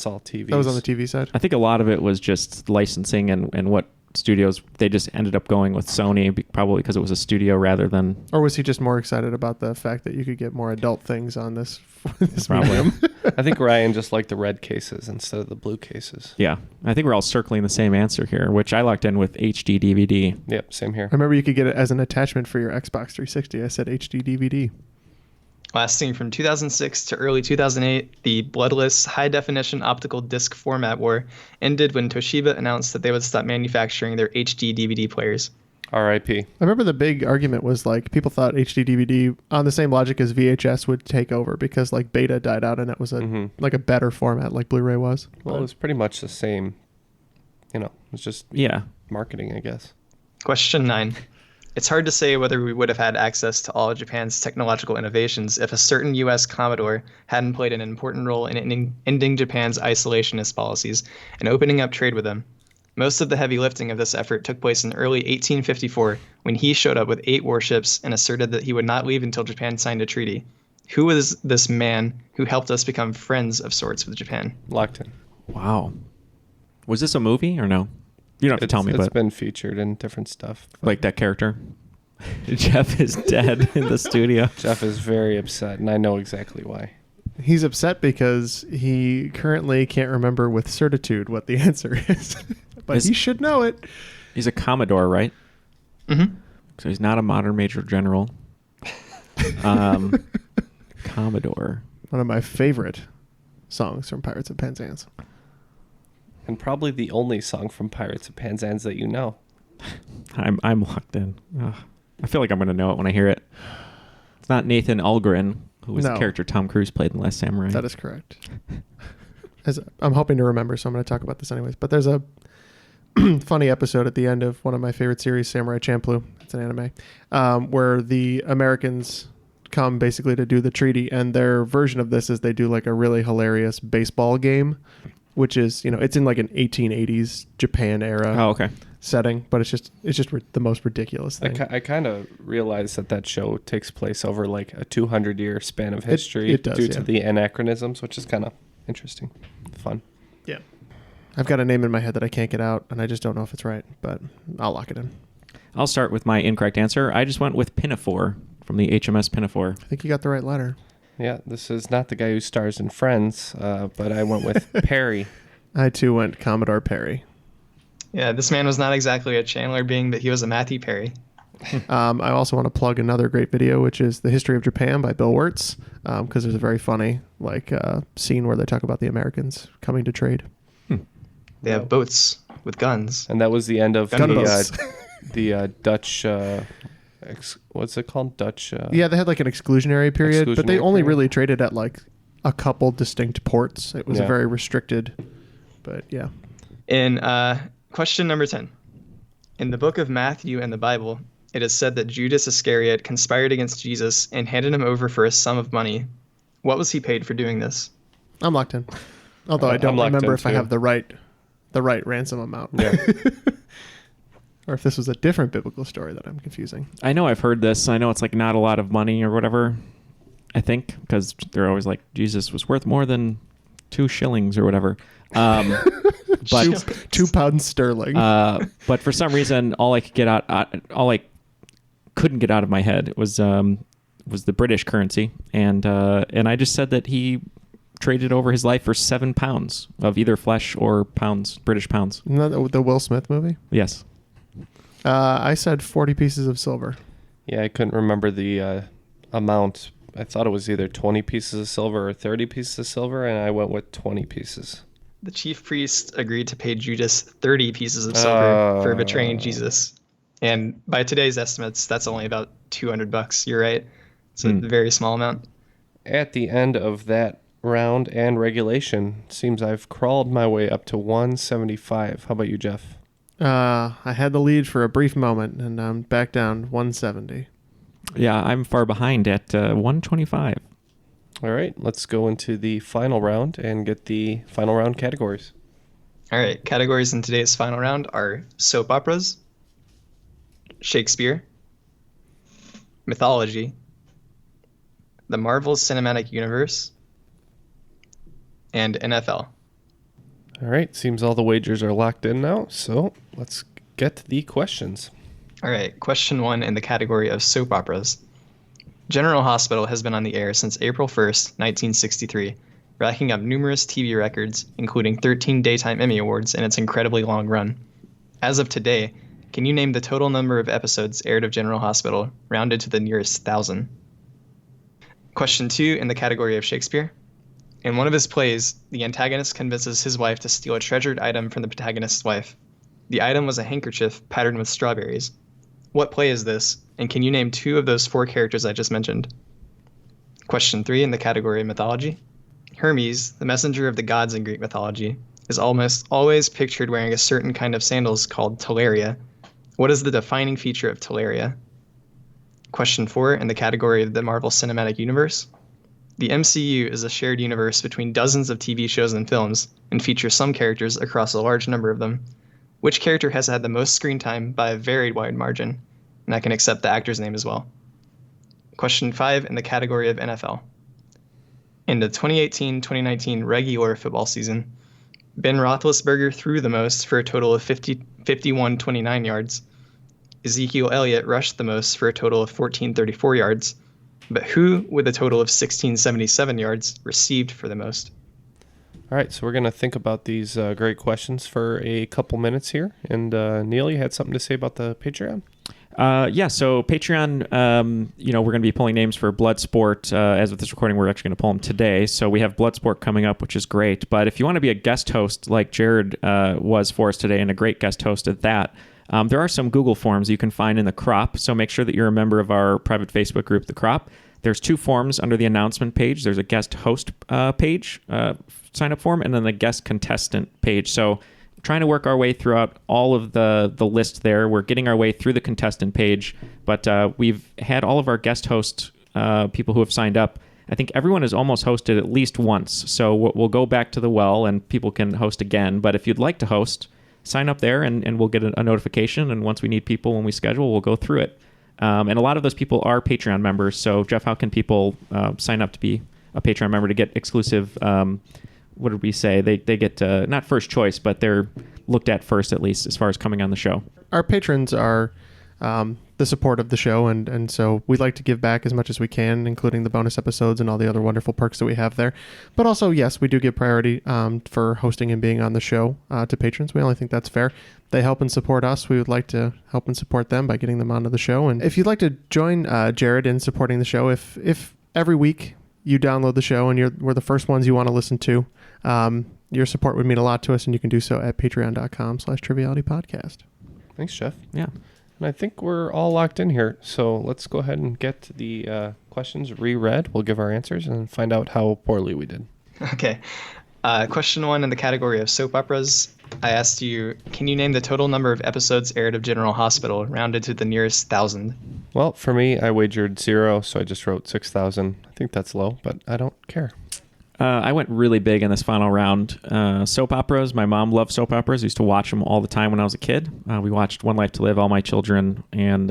all TV. That was on the TV side. I think a lot of it was just licensing and what studios, they just ended up going with Sony probably because it was a studio rather than... Or was he just more excited about the fact that you could get more adult things on this probably. medium? I think Ryan just liked the red cases instead of the blue cases. Yeah. I think we're all circling the same answer here, which I locked in with HD DVD. Yep, same here. I remember you could get it as an attachment for your Xbox 360. I said HD DVD. Lasting from 2006 to early 2008, the bloodless, high-definition optical disc format war ended when Toshiba announced that they would stop manufacturing their HD DVD players. R.I.P. I remember the big argument was like people thought HD DVD on the same logic as VHS would take over because like Beta died out and it was like a better format like Blu-ray was. Well, it was pretty much the same. It's just marketing, I guess. Question 9. It's hard to say whether we would have had access to all of Japan's technological innovations if a certain U.S. Commodore hadn't played an important role in ending Japan's isolationist policies and opening up trade with them. Most of the heavy lifting of this effort took place in early 1854 when he showed up with 8 warships and asserted that he would not leave until Japan signed a treaty. Who was this man who helped us become friends of sorts with Japan? Locked in. Wow. Was this a movie or no? You don't have to tell me, It's but been featured in different stuff. Like that character? Jeff is dead in the studio. Jeff is very upset, and I know exactly why. He's upset because he currently can't remember with certitude what the answer is. But he should know it. He's a Commodore, right? Mm-hmm. So he's not a modern Major General. Commodore. One of my favorite songs from Pirates of Penzance. And probably the only song from Pirates of Penzance that you know. I'm locked in. Ugh. I feel like I'm going to know it when I hear it. It's not Nathan Algren, who was the character Tom Cruise played in The Last Samurai. That is correct. I'm hoping to remember, so I'm going to talk about this anyways. But there's a funny episode at the end of one of my favorite series, Samurai Champloo. It's an anime, where the Americans come basically to do the treaty, and their version of this is they do like a really hilarious baseball game, which is, it's in like an 1880s Japan era setting, but it's just the most ridiculous thing. I kind of realized that show takes place over like a 200-year span of history it does, due to the anachronisms, which is kind of interesting, fun. Yeah. I've got a name in my head that I can't get out, and I just don't know if it's right, but I'll lock it in. I'll start with my incorrect answer. I just went with Pinafore from the HMS Pinafore. I think you got the right letter. Yeah, this is not the guy who stars in Friends, but I went with Perry. I too went Commodore Perry. Yeah, this man was not exactly a Chandler Bing, but he was a Matthew Perry. I also want to plug another great video, which is The History of Japan by Bill Wirtz, because there's a very funny scene where they talk about the Americans coming to trade. They have boats with guns. And that was the end of the Dutch... what's it called? Dutch... yeah, they had like an exclusionary period, but they only really traded at like a couple distinct ports. It was a very restricted, but yeah. In question number 10. In the book of Matthew and the Bible, it is said that Judas Iscariot conspired against Jesus and handed him over for a sum of money. What was he paid for doing this? I'm locked in. Although I don't remember if I have the right ransom amount. Yeah. Or if this was a different biblical story that I'm confusing. I know I've heard this. I know it's like not a lot of money or whatever, I think, because they're always like, Jesus was worth more than 2 shillings or whatever. But 2 pounds sterling. But for some reason, all I couldn't get out of my head was the British currency, and I just said that he traded over his life for 7 pounds of either flesh or pounds, British pounds. Isn't that the Will Smith movie? Yes. I said 40 pieces of silver. Yeah, I couldn't remember the amount. I thought it was either 20 pieces of silver or 30 pieces of silver, and I went with 20 pieces. The chief priest agreed to pay Judas 30 pieces of silver for betraying Jesus. And by today's estimates, that's only about $200. You're right. It's a very small amount. At the end of that round and regulation, seems I've crawled my way up to 175. How about you, Jeff? I had the lead for a brief moment, and I'm back down 170. Yeah, I'm far behind at 125. All right, let's go into the final round and get the final round categories. All right, categories in today's final round are soap operas, Shakespeare, mythology, the Marvel Cinematic Universe, and NFL. All right, seems all the wagers are locked in now, so let's get the questions. All right, question 1 in the category of soap operas. General Hospital has been on the air since April 1st, 1963, racking up numerous TV records, including 13 Daytime Emmy Awards in its incredibly long run. As of today, can you name the total number of episodes aired of General Hospital, rounded to the nearest 1,000? Question 2 in the category of Shakespeare. In one of his plays, the antagonist convinces his wife to steal a treasured item from the protagonist's wife. The item was a handkerchief patterned with strawberries. What play is this, and can you name 2 of those 4 characters I just mentioned? Question 3 in the category of mythology. Hermes, the messenger of the gods in Greek mythology, is almost always pictured wearing a certain kind of sandals called talaria. What is the defining feature of talaria? Question 4 in the category of the Marvel Cinematic Universe. The MCU is a shared universe between dozens of TV shows and films, and features some characters across a large number of them. Which character has had the most screen time by a very wide margin? And I can accept the actor's name as well. Question 5 in the category of NFL. In the 2018-2019 regular football season, Ben Roethlisberger threw the most for a total of 51-29 yards. Ezekiel Elliott rushed the most for a total of 1434 yards. But who, with a total of 1677 yards, received for the most? All right, so we're going to think about these great questions for a couple minutes here. And Neil, you had something to say about the Patreon? So Patreon, we're going to be pulling names for Bloodsport. As of this recording, we're actually going to pull them today. So we have Bloodsport coming up, which is great. But if you want to be a guest host like Jared was for us today, and a great guest host at that, there are some Google forms you can find in the Crop. So make sure that you're a member of our private Facebook group, the Crop. There's 2 forms under the announcement page. There's a guest host page, sign up form, and then the guest contestant page. So trying to work our way throughout all of the list there. We're getting our way through the contestant page, but we've had all of our guest host people who have signed up. I think everyone has almost hosted at least once. So we'll go back to the well and people can host again. But if you'd like to host, sign up there and we'll get a notification. And once we need people when we schedule, we'll go through it. And a lot of those people are Patreon members. So Jeff, how can people sign up to be a Patreon member to get exclusive what did we say? They get not first choice, but they're looked at first, at least as far as coming on the show. Our patrons are the support of the show, and so we'd like to give back as much as we can, including the bonus episodes and all the other wonderful perks that we have there. But also, yes, we do give priority for hosting and being on the show to patrons. We only think that's fair. They help and support us. We would like to help and support them by getting them onto the show. And if you'd like to join Jared in supporting the show, if every week you download the show and we're the first ones you want to listen to, your support would mean a lot to us, and you can do so at patreon.com/trivialitypodcast. Thanks, Jeff. Yeah. And I think we're all locked in here. So let's go ahead and get the questions reread. We'll give our answers and find out how poorly we did. Okay. Question 1 in the category of soap operas. I asked you, can you name the total number of episodes aired of General Hospital, rounded to the nearest 1,000? Well, for me, I wagered 0, so I just wrote 6,000. I think that's low, but I don't care. I went really big in this final round. Soap operas. My mom loved soap operas. I used to watch them all the time when I was a kid. We watched One Life to Live, All My Children, and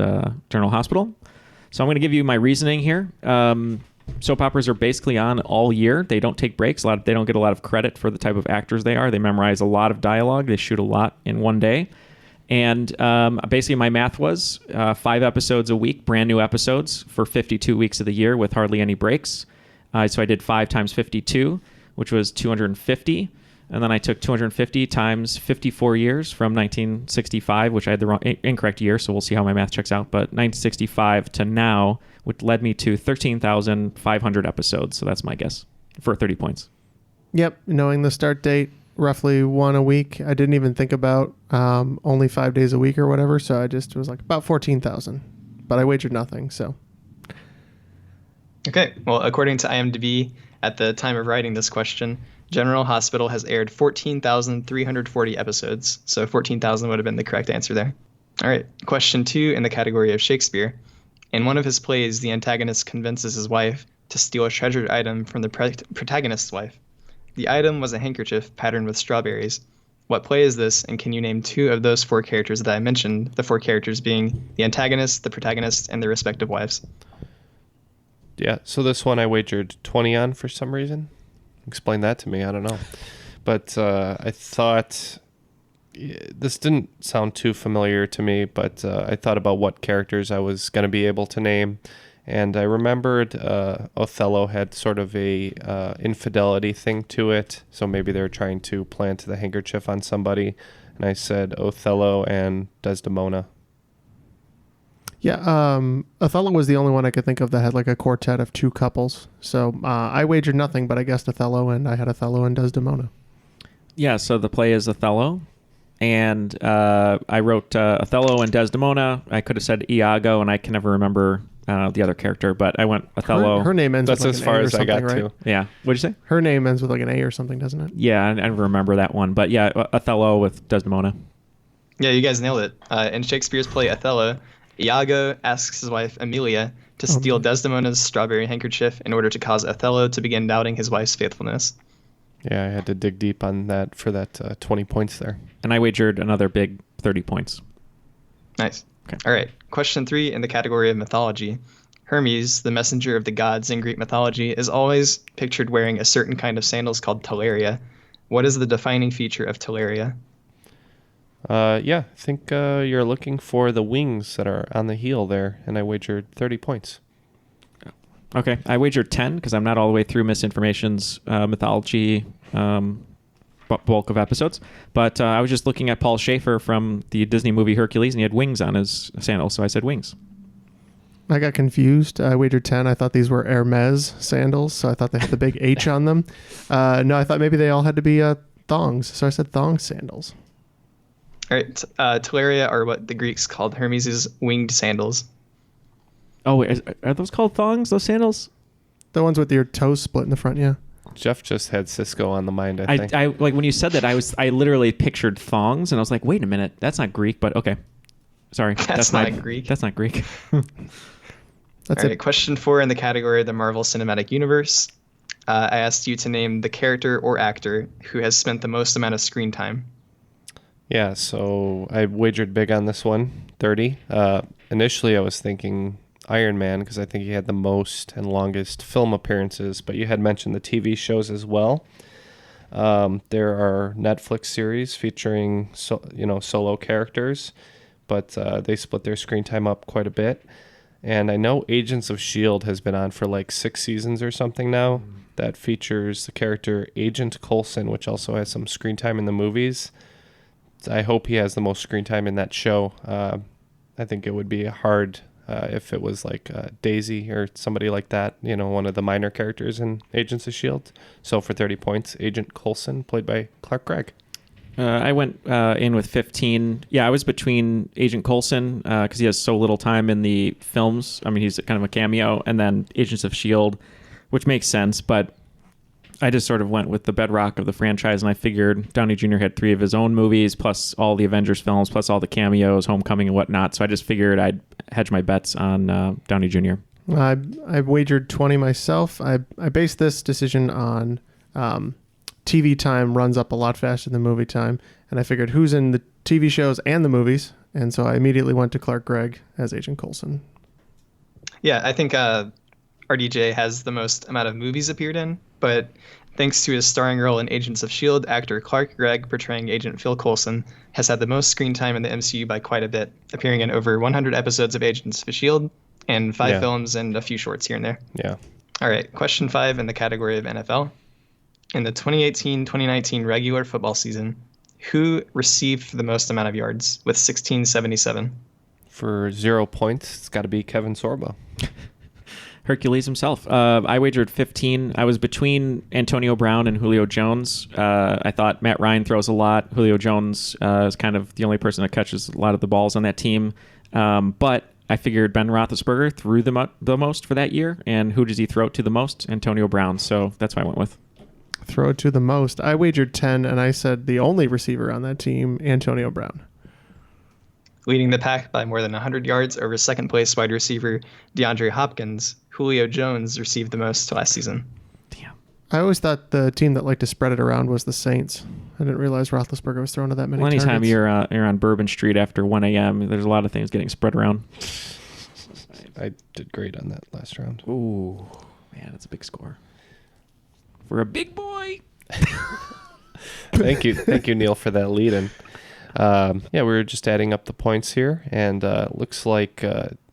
General Hospital. So I'm going to give you my reasoning here. Soap operas are basically on all year. They don't take breaks. They don't get a lot of credit for the type of actors they are. They memorize a lot of dialogue. They shoot a lot in one day. And basically my math was 5 episodes a week, brand new episodes for 52 weeks of the year with hardly any breaks. So I did 5 times 52, which was 250. And then I took 250 times 54 years from 1965, which I had the incorrect year, so we'll see how my math checks out. But 1965 to now, which led me to 13,500 episodes. So that's my guess for 30 points. Yep. Knowing the start date, roughly 1 a week. I didn't even think about only 5 days a week or whatever. So I just was like about 14,000. But I wagered nothing, so... Okay, well, according to IMDb, at the time of writing this question, General Hospital has aired 14,340 episodes, so 14,000 would have been the correct answer there. All right, question 2 in the category of Shakespeare. In one of his plays, the antagonist convinces his wife to steal a treasured item from the protagonist's wife. The item was a handkerchief patterned with strawberries. What play is this, and can you name 2 of those 4 characters that I mentioned, the 4 characters being the antagonist, the protagonist, and their respective wives? Yeah, so this one I wagered 20 on for some reason. Explain that to me, I don't know. But I thought, this didn't sound too familiar to me, but I thought about what characters I was going to be able to name. And I remembered Othello had sort of a infidelity thing to it. So maybe they were trying to plant the handkerchief on somebody. And I said Othello and Desdemona. Yeah, Othello was the only one I could think of that had like a quartet of two couples. So I wagered nothing, but I guessed Othello, and I had Othello and Desdemona. Yeah, so the play is Othello, and I wrote Othello and Desdemona. I could have said Iago, and I can never remember the other character, but I went Othello. Her name ends That's with like as an far A or as I got something, right? Yeah. What'd you say? Her name ends with like an A or something, doesn't it? Yeah, I never remember that one, but yeah, Othello with Desdemona. Yeah, you guys nailed it. In Shakespeare's play Othello, Iago asks his wife Emilia to steal Desdemona's strawberry handkerchief in order to cause Othello to begin doubting his wife's faithfulness. Yeah, I had to dig deep on that for that 20 points there. And I wagered another big 30 points. Nice. Okay. All right. Question 3 in the category of mythology. Hermes, the messenger of the gods in Greek mythology, is always pictured wearing a certain kind of sandals called talaria. What is the defining feature of talaria? I think you're looking for the wings that are on the heel there, and I wagered 30 points. Okay, I wagered 10 because I'm not all the way through Misinformation's mythology bulk of episodes. But I was just looking at Paul Schaefer from the Disney movie Hercules, and he had wings on his sandals, so I said wings. I got confused. I wagered 10. I thought these were Hermes sandals, so I thought they had the big H on them. No, I thought maybe they all had to be thongs, so I said thong sandals. All right. Talaria are what the Greeks called Hermes' winged sandals. Oh, wait, are those called thongs, those sandals? The ones with your toes split in the front, yeah. Jeff just had Cisco on the mind, I think. I like when you said that, I literally pictured thongs, and I was like, wait a minute, that's not Greek, but okay. Sorry. That's not Greek. That's not Greek. That's All right, question 4 in the category of the Marvel Cinematic Universe. I asked you to name the character or actor who has spent the most amount of screen time. Yeah, so I wagered big on this one, 30. Initially, I was thinking Iron Man because I think he had the most and longest film appearances, but you had mentioned the TV shows as well. There are Netflix series featuring solo characters, but they split their screen time up quite a bit. And I know Agents of S.H.I.E.L.D. has been on for like 6 seasons or something now. That features the character Agent Coulson, which also has some screen time in the movies. I hope he has the most screen time in that show. I think it would be hard if it was like Daisy or somebody like that, one of the minor characters in Agents of S.H.I.E.L.D. So for 30 points, Agent Coulson, played by Clark Gregg. I went in with 15. Yeah, I was between Agent Coulson because he has so little time in the films. I mean, he's kind of a cameo, and then Agents of S.H.I.E.L.D., which makes sense, but I just sort of went with the bedrock of the franchise, and I figured Downey Jr. had 3 of his own movies, plus all the Avengers films, plus all the cameos, Homecoming and whatnot, so I just figured I'd hedge my bets on Downey Jr. I wagered 20 myself. I based this decision on TV time runs up a lot faster than movie time, and I figured who's in the TV shows and the movies, and so I immediately went to Clark Gregg as Agent Coulson. Yeah, I think RDJ has the most amount of movies appeared in, but thanks to his starring role in Agents of S.H.I.E.L.D., actor Clark Gregg, portraying Agent Phil Coulson, has had the most screen time in the MCU by quite a bit, appearing in over 100 episodes of Agents of S.H.I.E.L.D. and 5 films and a few shorts here and there. Yeah. All right, question 5 in the category of NFL. In the 2018-2019 regular football season, who received the most amount of yards with 1677? For 0 points, it's got to be Kevin Sorbo. Hercules himself. I wagered 15. I was between Antonio Brown and Julio Jones. I thought Matt Ryan throws a lot. Julio Jones is kind of the only person that catches a lot of the balls on that team. But I figured Ben Roethlisberger threw the most for that year. And who does he throw it to the most? Antonio Brown. So that's what I went with. Throw it to the most. I wagered 10, and I said the only receiver on that team, Antonio Brown. Leading the pack by more than 100 yards over second-place wide receiver DeAndre Hopkins, Julio Jones received the most last season. Damn. I always thought the team that liked to spread it around was the Saints. I didn't realize Roethlisberger was throwing to that many targets. Anytime you're on Bourbon Street after 1 a.m., there's a lot of things getting spread around. I did great on that last round. Ooh, man, that's a big score. For a big boy. Thank you, Neil, for that lead-in. We were just adding up the points here, and looks like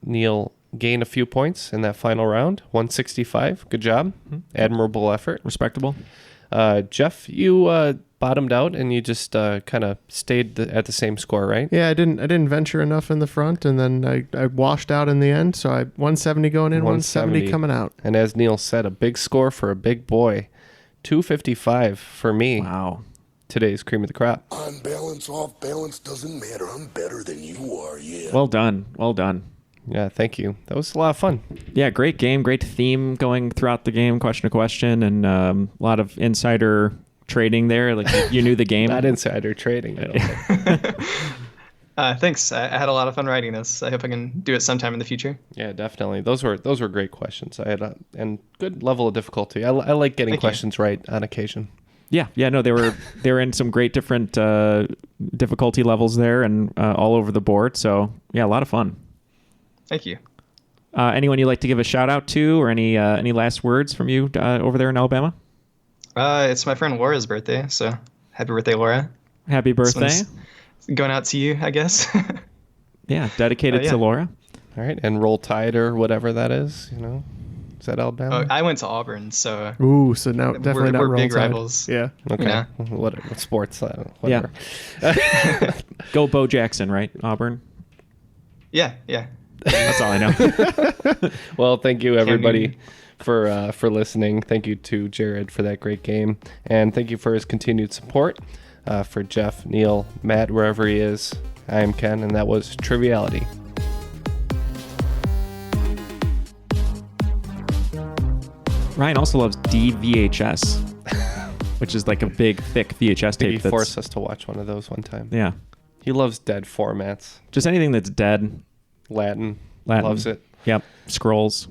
Neil gained a few points in that final round, 165. Good job. Mm-hmm. Admirable effort. Respectable. Jeff, you bottomed out and you just kind of stayed at the same score, right? Yeah, I didn't venture enough in the front, and then I washed out in the end. So I 170 going in, 170 coming out. And as Neil said, a big score for a big boy. 255 for me. Wow. Today's cream of the crop. On balance, off balance, doesn't matter. I'm better than you are, yeah. Well done. Well done. Yeah, thank you. That was a lot of fun. Yeah, great game. Great theme going throughout the game, question to question, and a lot of insider trading there. Like you knew the game. Not insider trading. I don't think. Thanks. I had a lot of fun writing this. I hope I can do it sometime in the future. Yeah, definitely. Those were great questions. I had and good level of difficulty. I like getting questions right on occasion. Yeah. No, they were in some great different difficulty levels there and all over the board. So yeah, a lot of fun. Thank you. Anyone you'd like to give a shout out to, or any last words from you over there in Alabama? It's my friend Laura's birthday, so happy birthday, Laura. Happy birthday. Going out to you, I guess. Yeah, dedicated to Laura. All right, and Roll Tide or whatever that is, Is that Alabama? Oh, I went to Auburn, so... So now definitely not we're big Roll Tide. rivals. Yeah. Okay. Yeah. What sports? Whatever. Yeah. Go Bo Jackson, right? Auburn? Yeah. That's all I know. Well, thank you, everybody, for listening. Thank you to Jared for that great game. And thank you for his continued support. For Jeff, Neil, Matt, wherever he is, I am Ken, and that was Triviality. Ryan also loves DVHS, which is like a big, thick VHS tape. He forced us to watch one of those one time. Yeah. He loves dead formats. Just anything that's dead. Latin. Loves it. Yep. Scrolls.